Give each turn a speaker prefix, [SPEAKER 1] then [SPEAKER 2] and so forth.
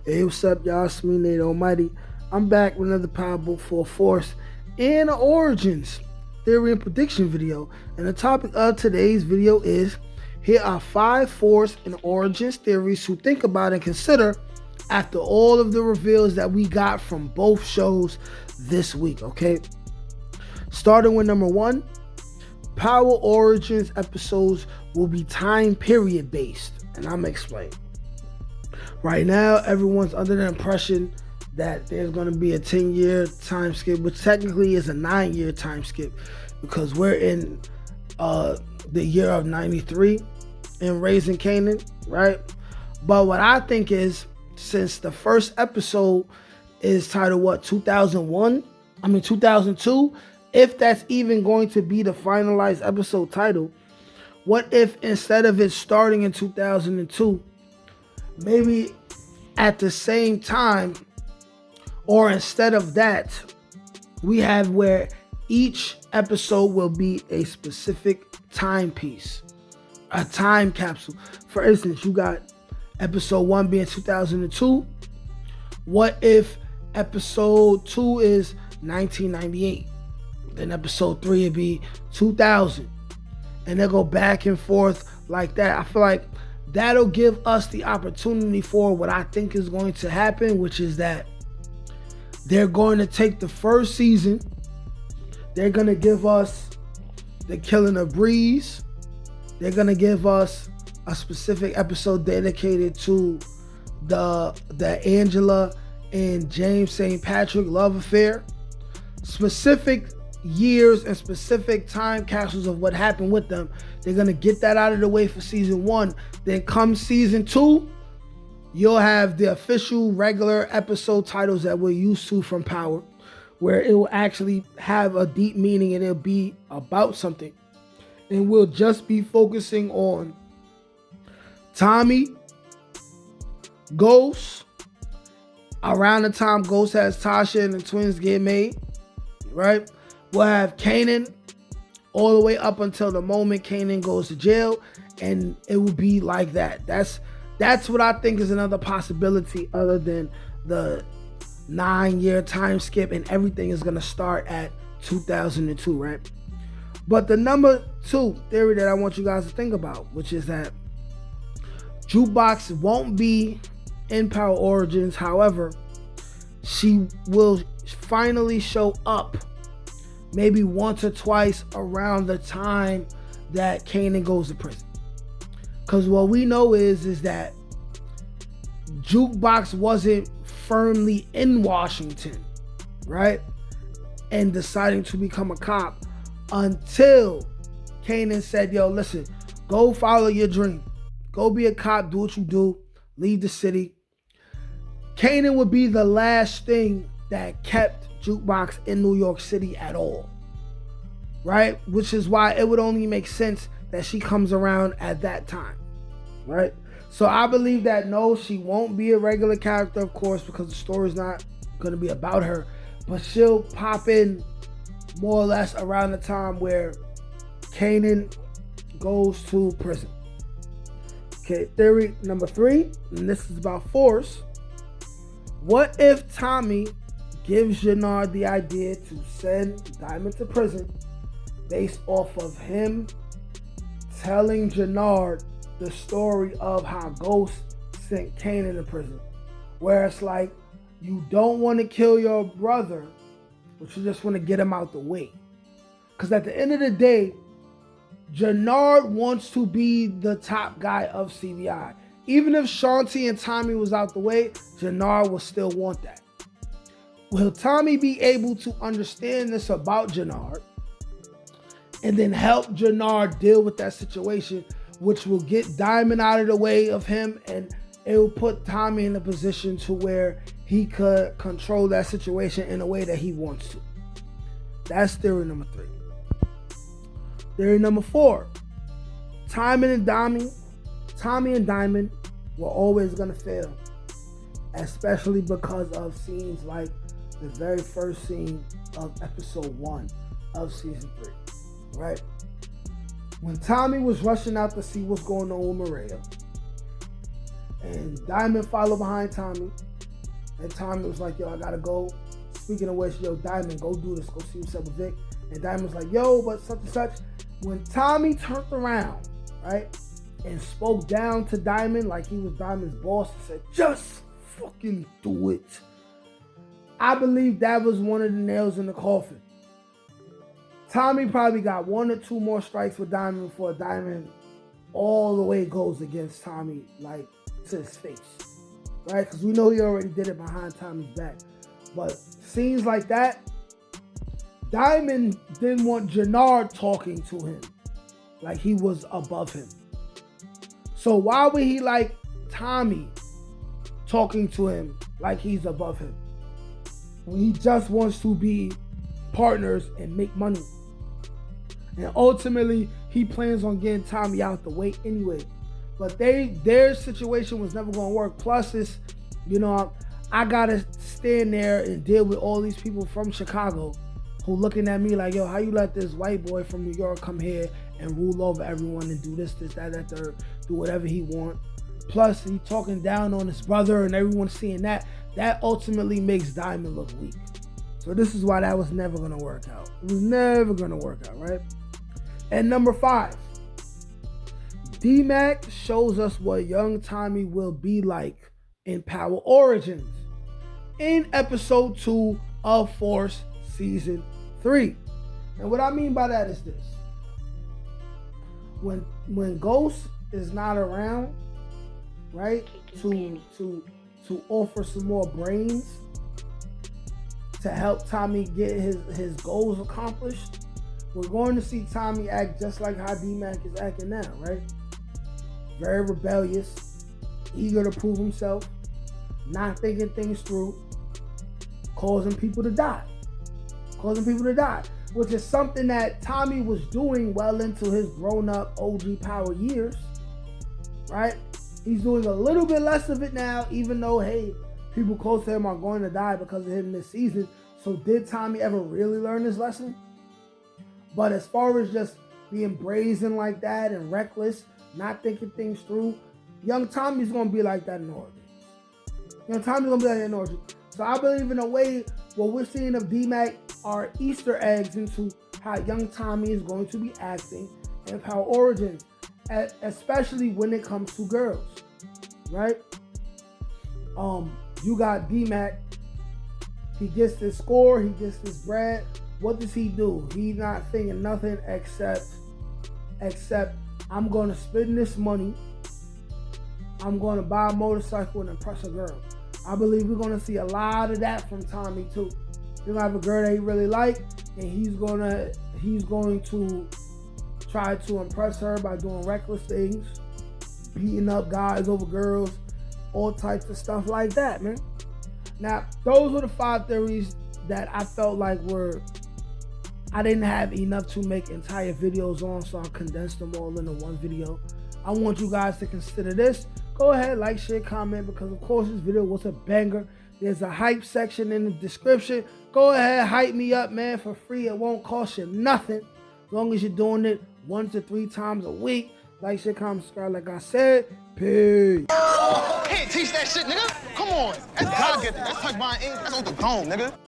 [SPEAKER 1] Hey, what's up, y'all? It's me, Nate Almighty. I'm back with another Powerbook for Force and Origins theory and prediction video. And the topic of today's video is: here are 5 Force and Origins theories to think about and consider after all of the reveals that we got from both shows this week, okay? Starting with number 1, Power Origins episodes will be time period based, and I'm gonna explain. Right now, everyone's under the impression that there's going to be a 10-year time skip, which technically is a 9-year time skip because we're in the year of 93 in Raising Kanan, right? But what I think is, since the first episode is titled 2002, if that's even going to be the finalized episode title, what if instead of it starting in 2002, maybe at the same time, or instead of that, we have where each episode will be a specific timepiece, a time capsule. For instance, you got episode 1 being 2002. What if episode 2 is 1998? Then episode 3 would be 2000. And they'll go back and forth like that. I feel like that'll give us the opportunity for what I think is going to happen, which is that they're going to take the first season, they're going to give us the Killing of Breeze, they're going to give us a specific episode dedicated to the Angela and James St. Patrick love affair, specific years and specific time capsules of what happened with them. They're going to get that out of the way for season 1. Then come season 2, you'll have the official regular episode titles that we're used to from Power, where it will actually have a deep meaning and it'll be about something. And we'll just be focusing on Tommy, Ghost, around the time Ghost has Tasha and the twins get made, right? We'll have Kanan all the way up until the moment Kanan goes to jail, and it will be like that. That's what I think is another possibility other than the 9-year time skip and everything is going to start at 2002, right? But the number 2 theory that I want you guys to think about, which is that Jukebox won't be in Power Origins. However, she will finally show up maybe once or twice around the time that Kanan goes to prison. Because what we know is that Jukebox wasn't firmly in Washington, right? And deciding to become a cop until Kanan said, yo, listen, go follow your dream. Go be a cop, do what you do, leave the city. Kanan would be the last thing that kept Jukebox in New York City at all, right? Which is why it would only make sense that she comes around at that time, right? So I believe that no, she won't be a regular character, of course, because the story's not going to be about her, but she'll pop in more or less around the time where Kanan goes to prison. Okay, theory number 3, and this is about Force. What if Tommy gives Jenard the idea to send Diamond to prison based off of him telling Jenard the story of how Ghost sent Kanan to prison? Where it's like, you don't want to kill your brother, but you just want to get him out the way. Because at the end of the day, Jenard wants to be the top guy of CBI. Even if Shanti and Tommy was out the way, Jenard will still want that. Will Tommy be able to understand this about Jenard and then help Jenard deal with that situation, which will get Diamond out of the way of him, and it will put Tommy in a position to where he could control that situation in a way that he wants to? That's theory number 3. Theory number 4, Tommy and Diamond were always going to fail, especially because of scenes like the very first scene of episode 1 of season 3, right? When Tommy was rushing out to see what's going on with Maria, and Diamond followed behind Tommy, And Tommy was like, yo, I gotta go. Speaking of which, yo, Diamond, go do this. Go see what's up with Vic. And Diamond was like, yo, but such and such. When Tommy turned around, right, and spoke down to Diamond like he was Diamond's boss and said, just fucking do it. I believe that was one of the nails in the coffin. Tommy probably got 1 or 2 more strikes with Diamond before Diamond all the way goes against Tommy, like, to his face. Right? Because we know he already did it behind Tommy's back. But scenes like that, Diamond didn't want Jenard talking to him like he was above him. So why would he like Tommy talking to him like he's above him when he just wants to be partners and make money? And ultimately, he plans on getting Tommy out the way anyway. But their situation was never going to work. Plus, it's, you know, I got to stand there and deal with all these people from Chicago who looking at me like, yo, how you let this white boy from New York come here and rule over everyone and do this, that, third, do whatever he want. Plus, he talking down on his brother and everyone seeing that. That ultimately makes Diamond look weak. So this is why that was never going to work out. It was never going to work out, right? And number 5, D-Mac shows us what young Tommy will be like in Power Origins in episode 2 of Force Season 3. And what I mean by that is this. When Ghost is not around, right, to offer some more brains to help Tommy get his goals accomplished, we're going to see Tommy act just like how D-Mac is acting now, right? Very rebellious, eager to prove himself, not thinking things through, causing people to die. Which is something that Tommy was doing well into his grown-up OG Power years, right? He's doing a little bit less of it now, even though, hey, people close to him are going to die because of him this season. So did Tommy ever really learn his lesson? But as far as just being brazen like that and reckless, not thinking things through, young Tommy's going to be like that in Origins. Young Tommy's going to be like that in Origins. So I believe in a way what we're seeing of D-Mac are Easter eggs into how young Tommy is going to be acting in Power Origins, especially when it comes to girls, right? You got D-Mac. He gets this score. He gets this bread. What does he do? He's not thinking nothing except I'm going to spend this money. I'm going to buy a motorcycle and impress a girl. I believe we're going to see a lot of that from Tommy too. He'll have a girl that he really like, and he's going to try to impress her by doing reckless things, beating up guys over girls, all types of stuff like that, man. Now, those were the 5 theories that I felt like I didn't have enough to make entire videos on, so I condensed them all into one video. I want you guys to consider this. Go ahead, like, share, comment, because of course this video was a banger. There's a hype section in the description. Go ahead, hype me up, man, for free. It won't cost you nothing, as long as you're doing it 1 to 3 times a week. Like, share, comment, subscribe, like I said. Peace.
[SPEAKER 2] Can't teach that shit, nigga. Come on. That's God-gifted. That's touch my ink. That's on the dome, nigga.